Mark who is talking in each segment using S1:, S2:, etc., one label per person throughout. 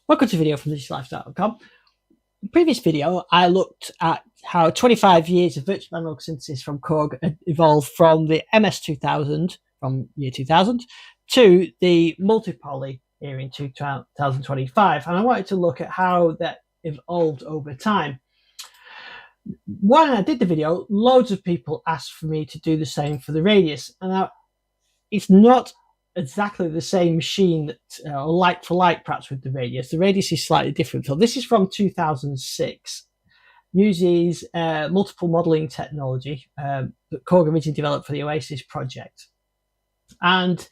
S1: Welcome to a video from digitallifestyle.com. In the previous video, I looked at how 25 years of virtual analog synthesis from Korg evolved from the MS2000 from year 2000 to the multi-poly here in 2025. And I wanted to look at how that evolved over time. When I did the video, loads of people asked for me to do the same for the Radius. And now, it's not exactly the same machine that like for like perhaps with the Radius. The Radius is slightly different. So this is from 2006. Uses multiple modeling technology that Korg originally developed for the Oasis project. And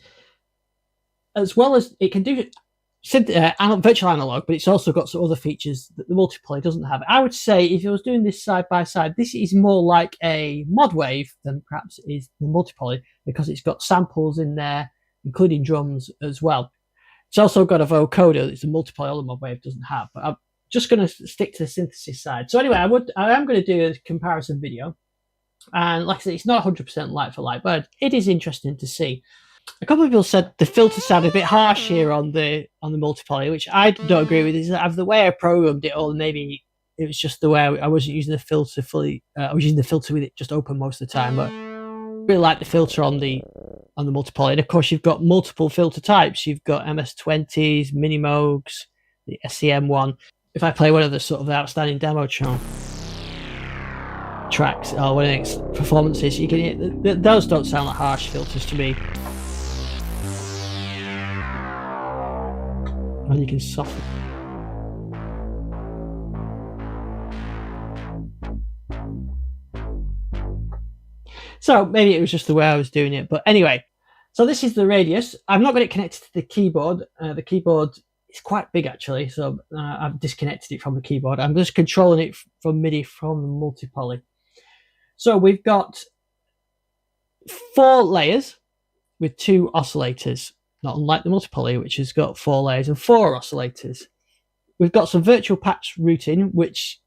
S1: as well as it can do virtual analog, but it's also got some other features that the multipoly doesn't have. I would say if I was doing this side by side, this is more like a Modwave than perhaps is the multipoly, because it's got samples in there, including drums as well. It's also got a vocoder that's a multipoly or the Modwave doesn't have, but I'm just going to stick to the synthesis side. So anyway, I am going to do a comparison video. And like I said, it's not 100% like for like, but it is interesting to see. A couple of people said the filter sounded a bit harsh here on the multipoly, which I don't agree with. Is that the way I programmed it, or maybe it was just the way I wasn't using the filter fully. I was using the filter with it just open most of the time, but I really like the filter on the multipoly. And of course, you've got multiple filter types. You've got MS20s, Mini Moogs, the SEM one. If I play one of the sort of outstanding demo tracks or one of its performances, you can those don't sound like harsh filters to me. And you can soften. So maybe it was just the way I was doing it, but anyway. So this is the Radius. I've not got it connected to the keyboard. The keyboard is quite big actually, so I've disconnected it from the keyboard. I'm just controlling it from MIDI from the multipoly. So we've got 4 layers with 2 oscillators. Not unlike the multipoly, which has got 4 layers and 4 oscillators. We've got some virtual patch routing, which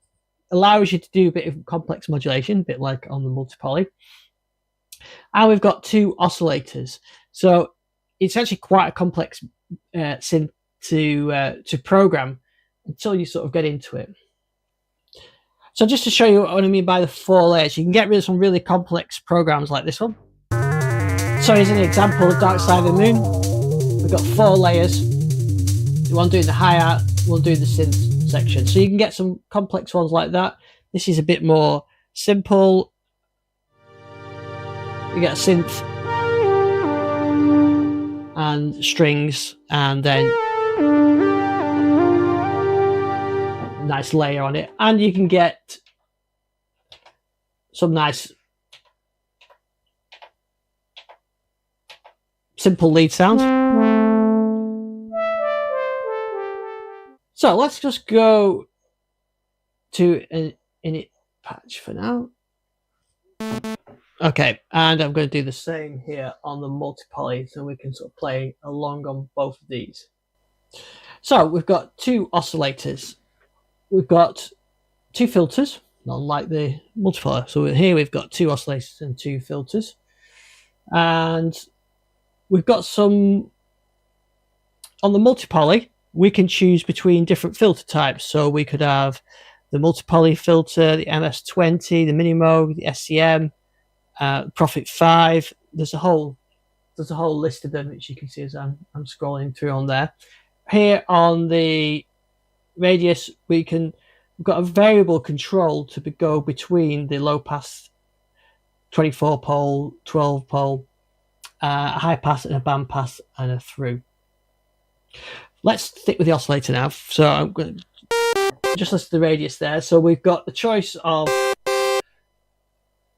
S1: allows you to do a bit of complex modulation, a bit like on the multipoly. And we've got 2 oscillators. So it's actually quite a complex synth to program until you sort of get into it. So just to show you what I mean by the 4 layers, you can get rid of some really complex programs like this one. So here's an example of Dark Side of the Moon. We've got 4 layers, one doing the hi-hat, one doing the synth section. So you can get some complex ones like that. This is a bit more simple. You get a synth and strings, and then a nice layer on it. And you can get some nice simple lead sounds. So let's just go to an init patch for now. Okay, and I'm going to do the same here on the multipoly so we can sort of play along on both of these. So we've got 2 oscillators. We've got 2 filters, not like the multipoly. So here we've got 2 oscillators and 2 filters. And we've got some, on the multipoly, we can choose between different filter types. So we could have the multipoly filter, the MS20, the Mini Moog, the SEM, Prophet 5. There's a whole list of them, which you can see as I'm scrolling through on there. Here on the Radius, we've got a variable control to go between the low pass 24 pole, 12 pole, a high pass and a band pass and a through. Let's stick with the oscillator now. So I'm going to just list the Radius there. So we've got the choice of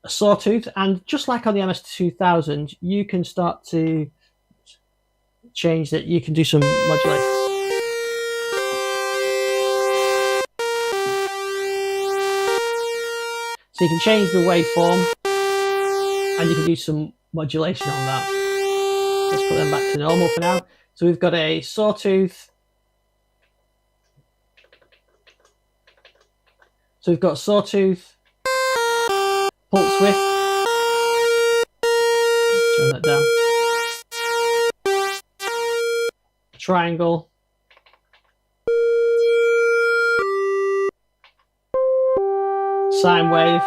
S1: a sawtooth, and just like on the MS2000, you can start to change that. You can do some modulation. So you can change the waveform, and you can do some modulation on that. Let's put them back to normal for now. So we've got a sawtooth. So we've got sawtooth, pulse width. Turn that down. Triangle. sine wave.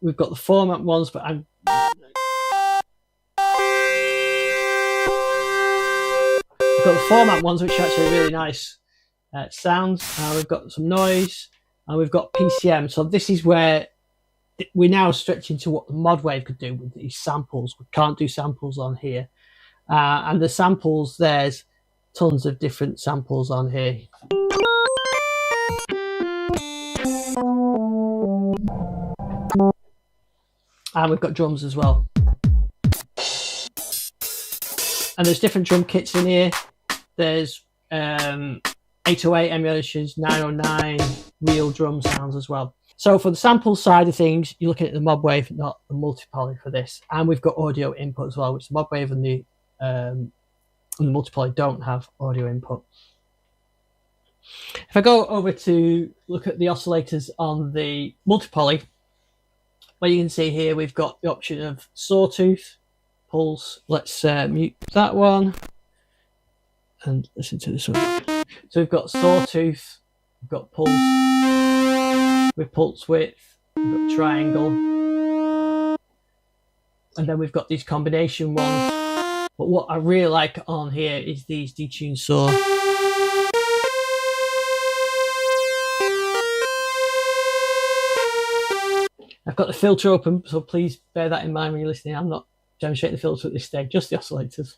S1: We've got the format ones, but we've got the format ones, which are actually really nice sounds. We've got some noise, and we've got PCM. So this is where we're now stretching to what the Modwave could do with these samples. We can't do samples on here. And the samples, there's tons of different samples on here. And we've got drums as well. And there's different drum kits in here. There's 808 emulations, 909 real drum sounds as well. So for the sample side of things, you're looking at the Modwave, not the multi-poly for this. And we've got audio input as well, which the Modwave and the multi-poly don't have audio input. If I go over to look at the oscillators on the multi-poly, well, you can see here we've got the option of sawtooth, pulse. Let's mute that one and listen to this one. So we've got sawtooth, we've got pulse, with pulse width, we've got triangle, and then we've got these combination ones. But what I really like on here is these detuned saw. I've got the filter open, so please bear that in mind when you're listening. I'm not demonstrating the filter at this stage, just the oscillators.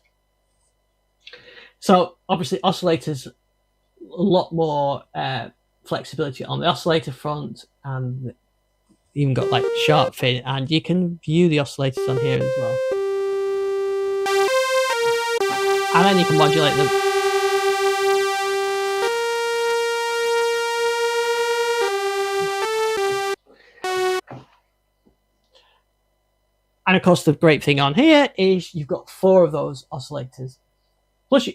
S1: So obviously oscillators, a lot more flexibility on the oscillator front, and even got like sharp fin, and you can view the oscillators on here as well. And then you can modulate them. And of course, the great thing on here is you've got 4 of those oscillators. Plus,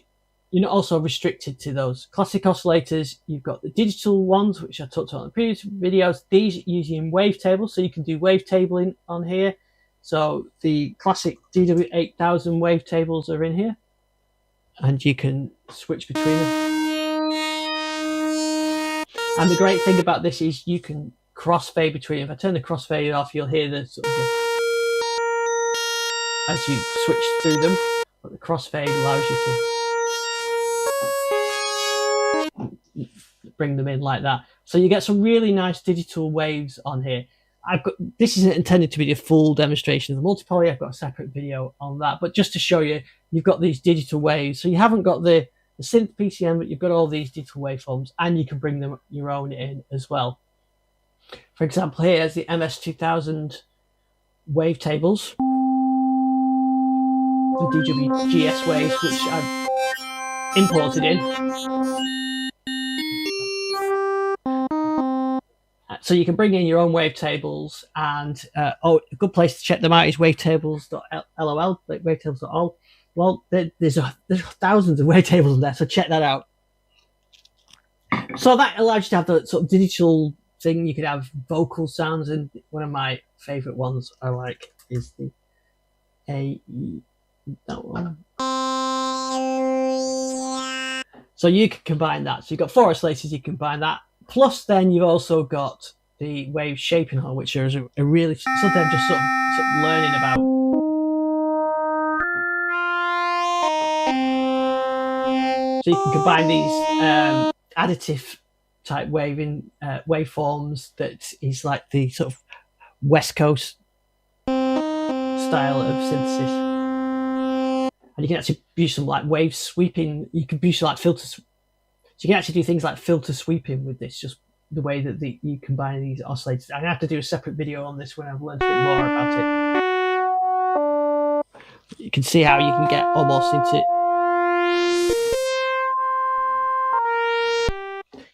S1: you're not also restricted to those classic oscillators. You've got the digital ones, which I talked about in the previous videos. These are using wavetables, so you can do wavetabling on here. So the classic DW8000 wavetables are in here, and you can switch between them. And the great thing about this is you can crossfade between. If I turn the crossfade off, you'll hear the sort of as you switch through them, but the crossfade allows you to bring them in like that. So you get some really nice digital waves on here. This isn't intended to be a full demonstration of the multi-poly. I've got a separate video on that, but just to show you, you've got these digital waves. So you haven't got the synth PCM, but you've got all these digital waveforms, and you can bring them your own in as well. For example, here's the MS2000 wavetables, the DWGS waves, which I've imported in. So you can bring in your own wavetables, and a good place to check them out is wavetables.lol, like wavetables.ol. Well, there's thousands of wavetables in there, so check that out. So that allows you to have the sort of digital thing. You could have vocal sounds, and one of my favorite ones I like is the AE, that one. So you can combine that. So you've got 4 oscillators, you combine that. Plus, then you've also got the wave shaping hole, which is a really something I'm just sort of learning about. So you can combine these additive type waveforms that is like the sort of West Coast style of synthesis, and you can actually use some like wave sweeping. You can use like filters. So you can actually do things like filter sweeping with this, just the way that you combine these oscillators. I'm going to have to do a separate video on this when I've learned a bit more about it. You can see how you can get almost into...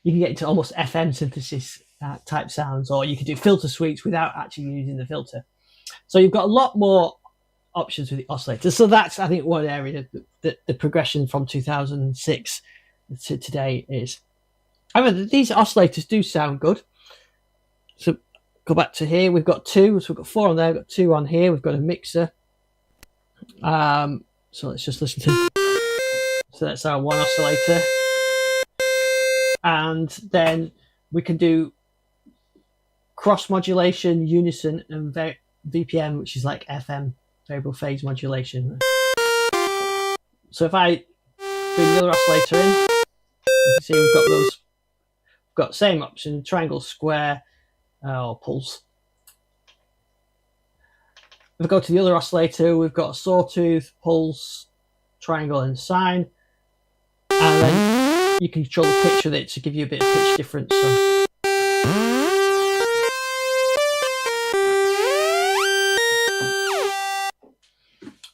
S1: You can get into almost FM synthesis type sounds, or you can do filter sweeps without actually using the filter. So you've got a lot more options with the oscillators. So that's, I think, one area that the progression from 2006 to today is. However, these oscillators do sound good. So go back to here. We've got 2. So we've got 4 on there. We've got 2 on here. We've got a mixer. So let's just listen to. So that's our 1 oscillator. And then we can do cross modulation, unison, and VPM, which is like FM, variable phase modulation. So if I bring the other oscillator in, you can see we've got those. We've got same option: triangle, square, or pulse. If I go to the other oscillator, we've got sawtooth, pulse, triangle, and sine. And then you can control the pitch with it to give you a bit of pitch difference.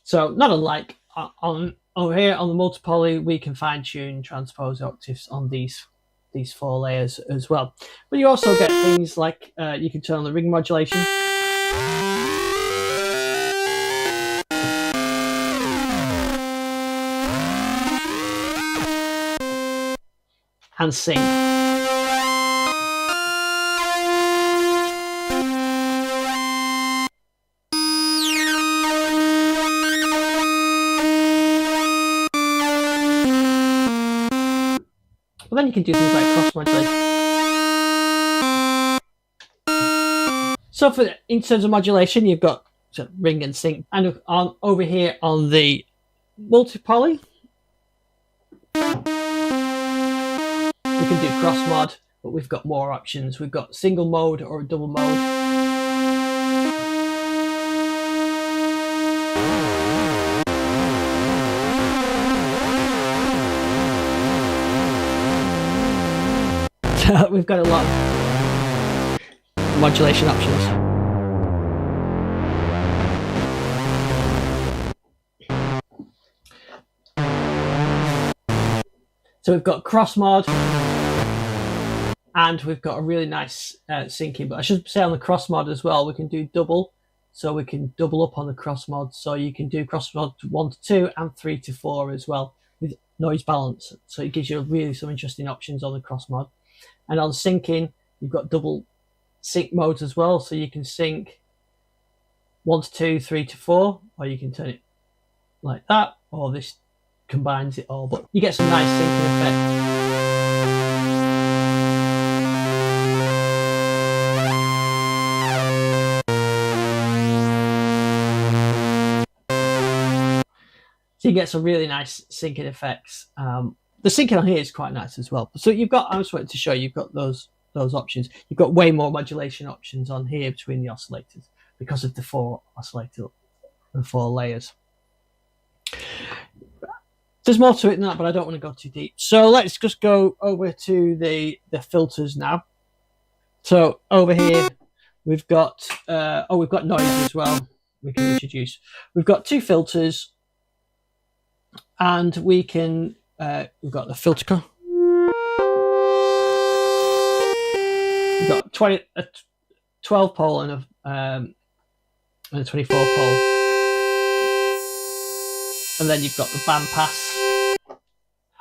S1: So not unlike over here on the multi-poly, we can fine-tune transpose octaves on these 4 layers as well. But you also get things like you can turn on the ring modulation. And sync. But then you can do things like cross modulation. So in terms of modulation, you've got ring and sync, and over here on the multi-poly, we can do cross mod, but we've got more options. We've got single mode or a double mode. We've got a lot of modulation options. So we've got cross mod, and we've got a really nice syncing. But I should say on the cross mod as well, we can do double. So we can double up on the cross mod. So you can do cross mod 1 to 2 and 3 to 4 as well with noise balance. So it gives you really some interesting options on the cross mod. And on syncing, you've got double sync modes as well. So you can sync 1 to 2, 3 to 4, or you can turn it like that, or this combines it all. But you get some nice syncing effects. So you get some really nice syncing effects. The syncing on here is quite nice as well. So you've got, I just wanted to show you, you've got those options. You've got way more modulation options on here between the oscillators because of the 4 layers. There's more to it than that, but I don't want to go too deep. So let's just go over to the filters now. So over here, we've got we've got noise as well. We can introduce. We've got 2 filters, and we can we've got the filter. We've got a 12 pole and a 24 pole, and then you've got the band pass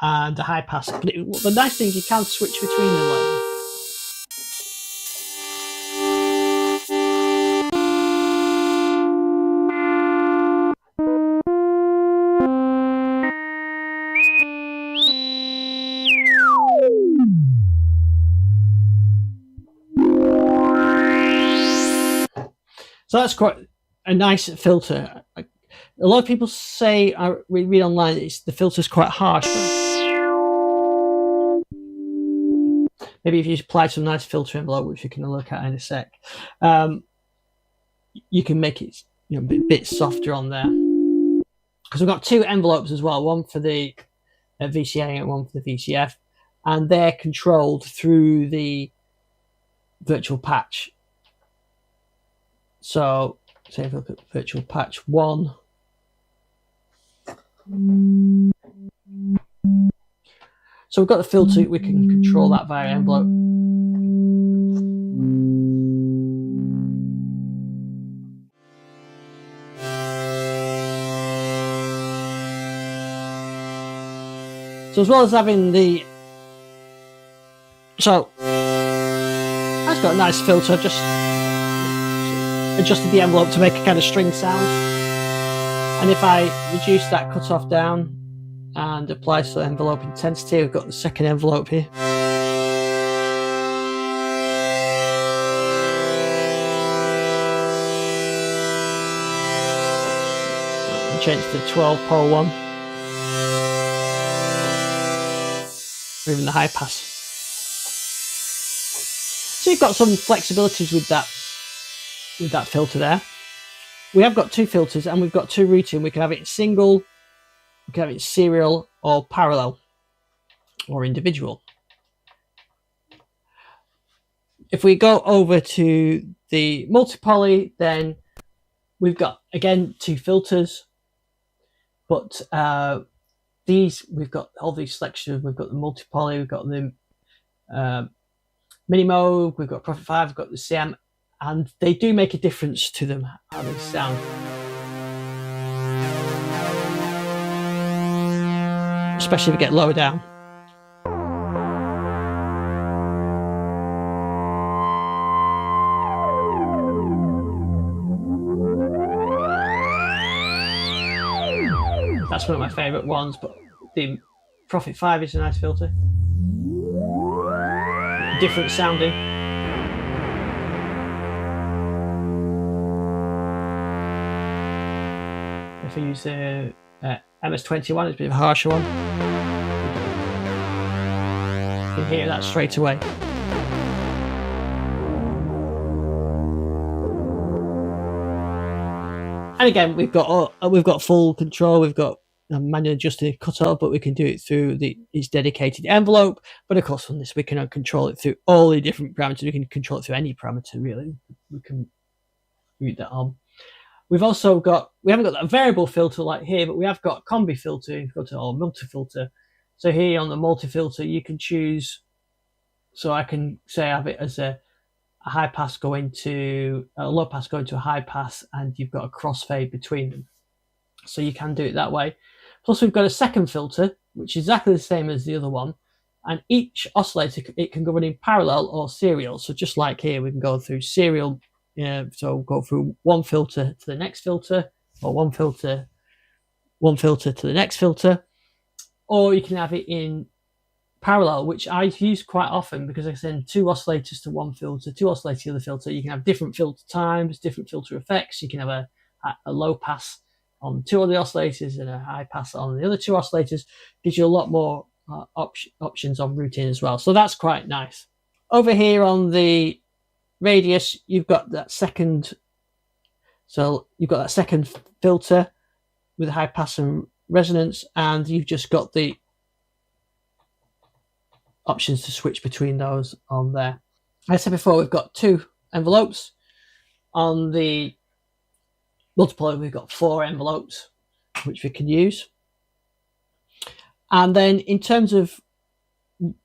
S1: and the high pass. But the nice thing is you can switch between them. So that's quite a nice filter. A lot of people say, we read online, the filter's quite harsh. Maybe if you apply some nice filter envelope, which we can look at in a sec, you can make it a bit softer on there. Because we've got 2 envelopes as well, one for the VCA and one for the VCF, and they're controlled through the virtual patch. So, say if I look at virtual patch 1. So we've got the filter, we can control that via envelope. So as well as having the... So, that's got a nice filter, just adjusted the envelope to make a kind of string sound, and if I reduce that cutoff down and apply some envelope intensity, we've got the second envelope here. change to 12 pole 1, or even the high pass. So you've got some flexibilities with that filter there. We have got two filters and we've got two routing. We can have it single, we can have it serial or parallel or individual. If we go over to the multi-poly, then we've got, again, two filters, but we've got all these selections. We've got the multi-poly, we've got the mini mode, we've got Prophet 5, we've got the CM, and they do make a difference to them, how they sound. Especially if we get lower down. That's one of my favourite ones, but the Prophet 5 is a nice filter. Different sounding. If I use the MS21, it's a bit of a harsher one. You can hear that straight away. And again, we've got full control. We've got manually adjusting the cutoff, but we can do it through its dedicated envelope. But of course, on this, we can control it through all the different parameters. We can control it through any parameter, really. We can route that on. We haven't got that variable filter like here, but we have got combi filter, or multi filter. So here on the multi filter, you can choose. So I can say I have it as a high pass going to a low pass going to a high pass, and you've got a crossfade between them. So you can do it that way. Plus we've got a second filter, which is exactly the same as the other one. And each oscillator, it can go in parallel or serial. So just like here, we can go through serial. So go through one filter to the next filter, or one filter to the next filter. Or you can have it in parallel, which I use quite often because I send two oscillators to one filter, two oscillators to the other filter. You can have different filter times, different filter effects. You can have a low pass on two of the oscillators and a high pass on the other two oscillators. Gives you a lot more options on routing as well. So that's quite nice. Over here on the radius, you've got that second. So you've got that second filter with high pass and resonance, and you've just got the options to switch between those on there. As I said before, we've got two envelopes. On the multipolar, we've got 4 envelopes which we can use. And then in terms of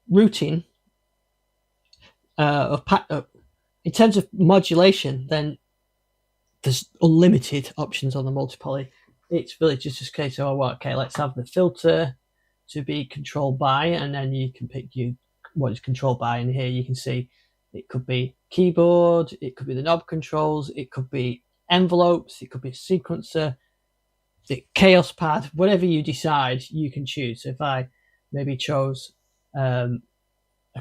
S1: routing, in terms of modulation, then there's unlimited options on the multipoly. It's really just a case of, okay, let's have the filter to be controlled by, and then you can pick what is controlled by. And here you can see it could be keyboard, it could be the knob controls, it could be envelopes, it could be a sequencer, the chaos pad, whatever you decide, you can choose. So if I maybe chose a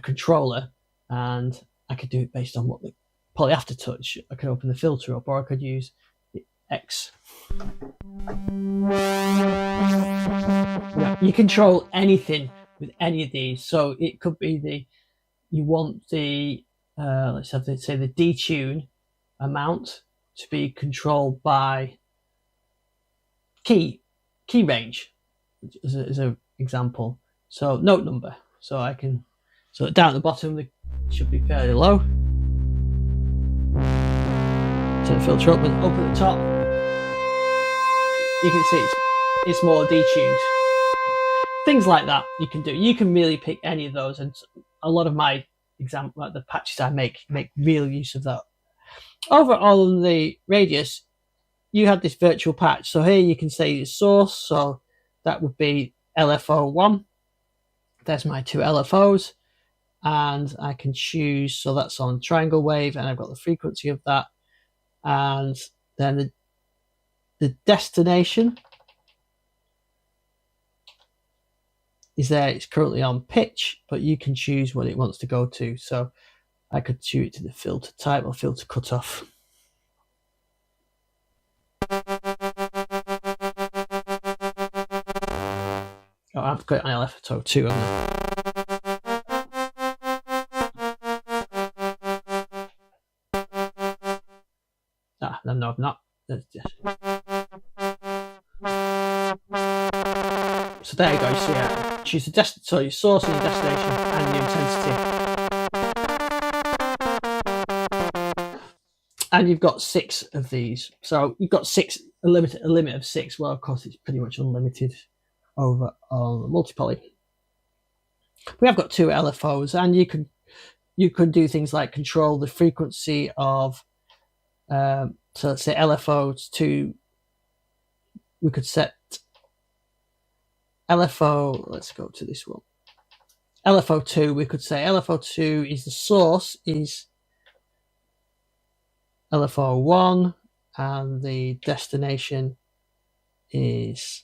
S1: controller, and I could do it based on what the poly aftertouch, I could open the filter up, or I could use the X. You control anything with any of these. So it could be you want the let's have to say the detune amount to be controlled by key range as an example. So note number. So down at the bottom it should be fairly low. Turn the filter up, and up at the top you can see it's more detuned. Things like that you can do. You can really pick any of those, and a lot of my example, like the patches I make real use of that. Overall, on the radius, you have this virtual patch. So here you can say the source. So that would be LFO1. There's my 2 LFOs, and I can choose. So that's on triangle wave, and I've got the frequency of that, and then the destination is there. It's currently on pitch, but you can choose what it wants to go to. So I could choose it to the filter type or filter cutoff. I've got an LFO2 on there. No, I've not. So there you go. You see, choose the so your source and your destination and your intensity. And you've got 6 of these. So you've got 6, a limit of 6. Well, of course, it's pretty much unlimited over on multi-poly. We have got 2 LFOs, and you can do things like control the frequency of. So let's say LFO2. We could set LFO. Let's go to this one. LFO2. We could say LFO2 is the source is LFO1, and the destination is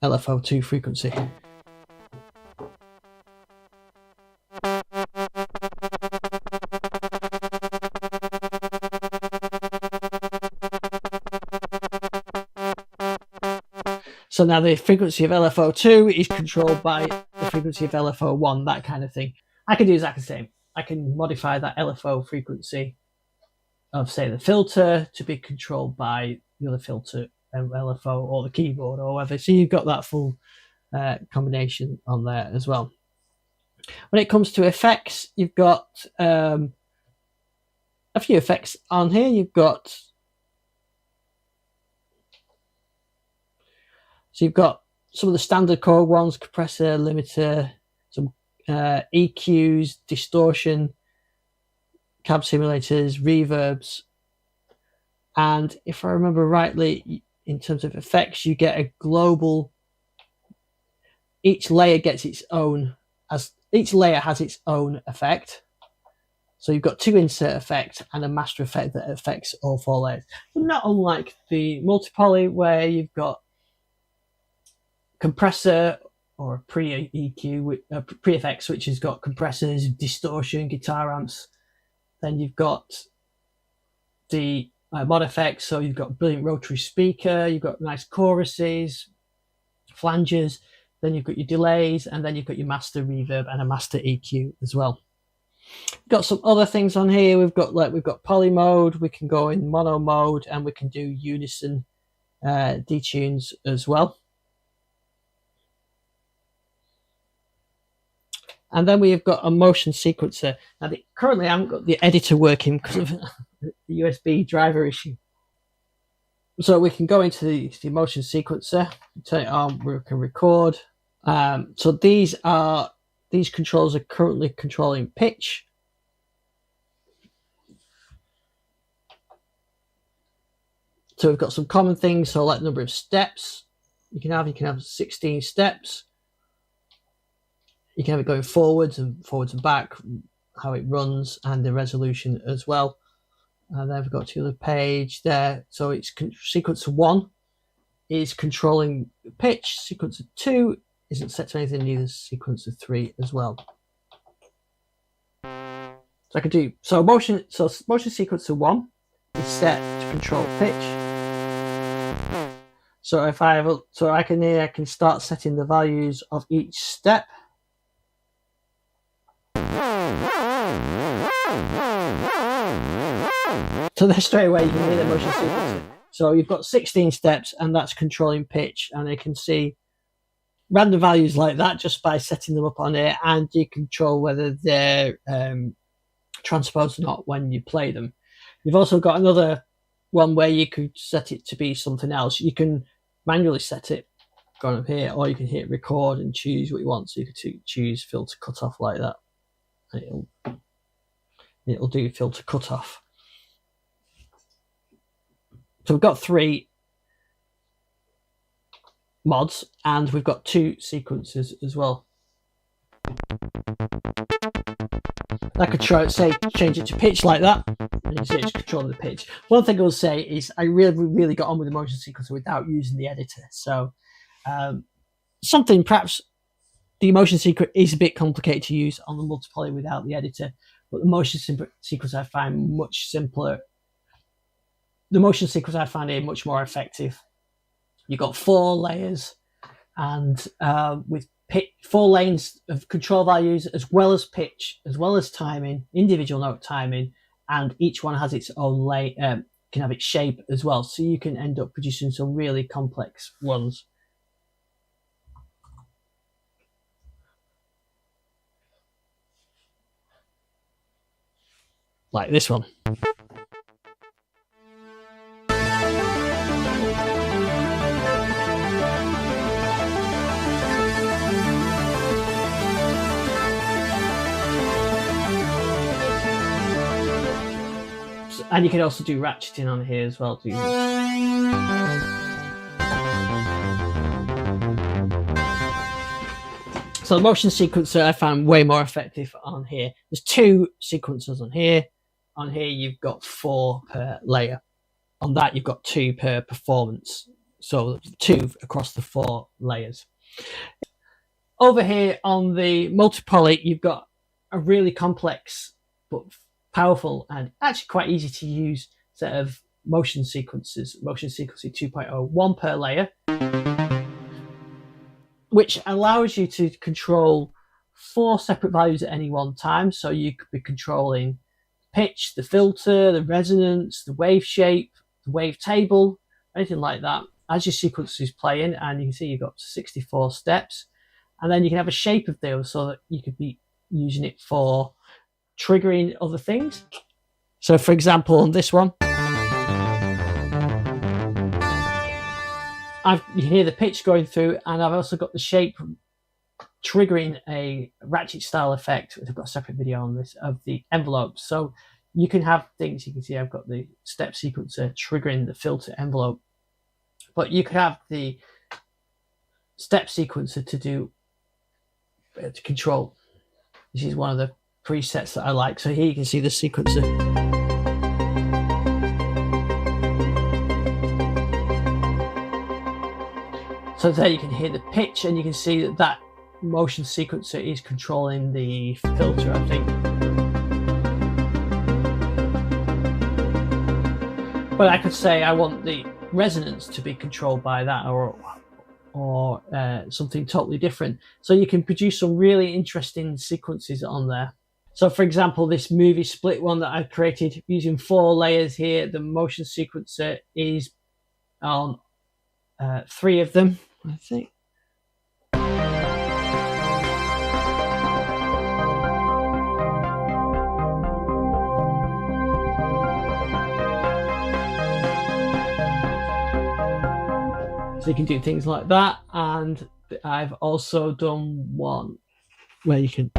S1: LFO2 frequency. So now the frequency of LFO2 is controlled by the frequency of LFO1, that kind of thing. I can do exactly the same. I can modify that LFO frequency of, say, the filter to be controlled by the other filter, LFO, or the keyboard, or whatever. So you've got that full combination on there as well. When it comes to effects, you've got a few effects on here. You've got some of the standard Korg ones: compressor, limiter, some EQs, distortion, cab simulators, reverbs, and if I remember rightly, in terms of effects, you get a global. Each layer gets its own, as each layer has its own effect. So you've got 2 insert effects and a master effect that affects all 4 layers. But not unlike the multi-poly, where you've got compressor or pre-EQ, pre-effects, which has got compressors, distortion, guitar amps. Then you've got the mod effects, so you've got brilliant rotary speaker, you've got nice choruses, flanges, then you've got your delays, and then you've got your master reverb and a master EQ as well. We've got some other things on here. We've got poly mode, we can go in mono mode, and we can do unison detunes as well. And then we've got a motion sequencer. Now, currently I haven't got the editor working because of the USB driver issue. So we can go into the motion sequencer, turn it on, we can record. So these controls are currently controlling pitch. So we've got some common things, so like number of steps you can have 16 steps. You can have it going forwards and back, how it runs, and the resolution as well. And then we've got to the page there. So it's sequencer 1 is controlling pitch. Sequencer 2 isn't set to anything, neither is sequencer 3 as well. So I could do motion sequencer 1 is set to control pitch. So if I have I can start setting the values of each step. So there straight away you can hear the motion sequencer. So you've got 16 steps, and that's controlling pitch, and you can see random values like that just by setting them up on here, and you control whether they're transposed or not when you play them. You've also got another one where you could set it to be something else. You can manually set it going up here, or you can hit record and choose what you want. So you could choose filter cutoff like that. It'll do filter cutoff. So we've got 3 mods, and we've got 2 sequences as well. I could change it to pitch like that, and you can see it's controlling the pitch. One thing I will say is I really got on with the motion sequencer without using the editor. So something perhaps the motion sequencer is a bit complicated to use on the multi-poly without the editor, but the motion sequencer I find much simpler the motion sequence I find here much more effective. You've got 4 layers, and with 4 lanes of control values, as well as pitch, as well as timing, individual note timing, and each one has its own layer, can have its shape as well. So you can end up producing some really complex ones. Like this one. And you can also do ratcheting on here as well. So the motion sequencer I found way more effective on here. There's 2 sequencers on here. On here you've got 4 per layer. On that you've got 2 per performance. So 2 across the 4 layers. Over here on the multi-poly, you've got a really complex but powerful and actually quite easy to use set of motion sequences. Motion sequencing 2.0, 1 per layer, which allows you to control 4 separate values at any one time. So you could be controlling pitch, the filter, the resonance, the wave shape, the wave table, anything like that as your sequence is playing. And you can see you've got 64 steps. And then you can have a shape of those so that you could be using it for triggering other things. So for example, on this one, you hear the pitch going through, and I've also got the shape triggering a ratchet style effect. I've got a separate video on this of the envelope. So you can have things, you can see I've got the step sequencer triggering the filter envelope, but you could have the step sequencer to control. This is one of the presets that I like. So here you can see the sequencer. So there you can hear the pitch, and you can see that that motion sequencer is controlling the filter, I think. But I could say I want the resonance to be controlled by that, or something totally different. So you can produce some really interesting sequences on there. So for example, this movie split one that I've created using 4 layers here, the motion sequencer is on 3 of them, I think. So you can do things like that, and I've also done one where you can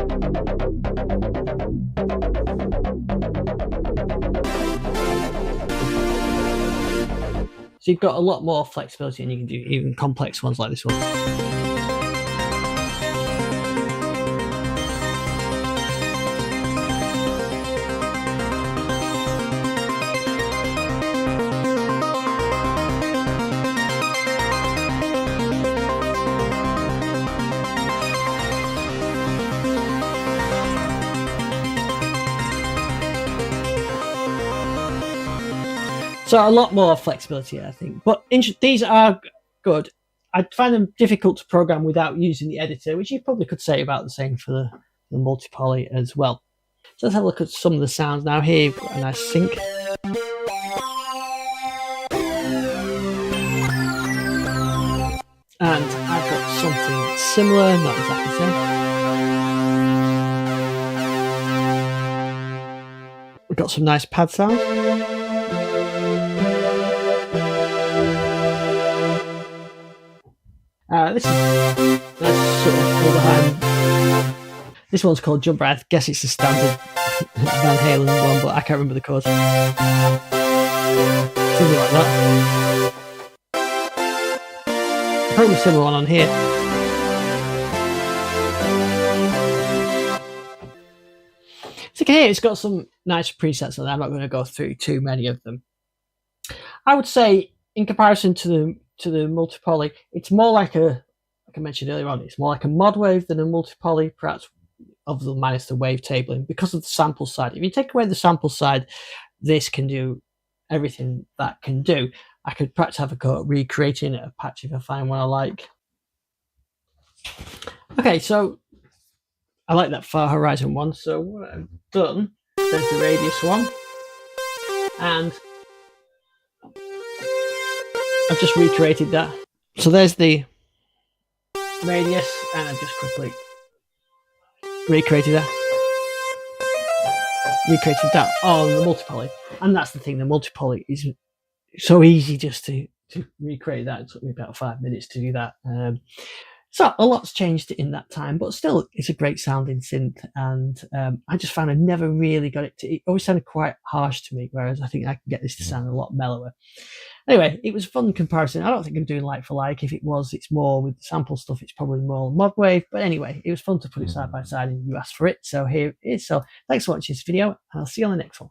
S1: so you've got a lot more flexibility, and you can do even complex ones like this one. So a lot more flexibility, I think. But these are good. I find them difficult to program without using the editor, which you probably could say about the same for the multi-poly as well. So let's have a look at some of the sounds now. Here you've got a nice sync. And I've got something similar, not exactly the same. We've got some nice pad sounds. This is sort of this one's called Jumper. I guess it's the standard Van Halen one, but I can't remember the chords. Something like that. Probably a similar one on here. So okay, it's got some nice presets on there. I'm not going to go through too many of them. I would say, in comparison to the multi-poly, it's more like like I mentioned earlier on, it's more like a Modwave than a multi-poly, perhaps of the minus the wave tabling, because of the sample side. If you take away the sample side, this can do everything that can do. I could perhaps have a go at recreating a patch if I find one I like. Okay, so I like that far horizon one. So what I've done, there's the radius one, and I've just recreated that. So there's the radius, and I've just quickly recreated that on the multi-poly. And that's the thing, the multi-poly is so easy just to recreate that. It took me about 5 minutes to do that. So a lot's changed in that time, but still it's a great sounding synth. And I just found I never really got it to, it always sounded quite harsh to me, whereas I think I can get this to sound a lot mellower. Anyway, it was a fun comparison. I don't think I'm doing like for like. If it was, it's more with the sample stuff, it's probably more Modwave. But anyway, it was fun to put it side by side and you asked for it. So here it is. So thanks for watching this video, and I'll see you on the next one.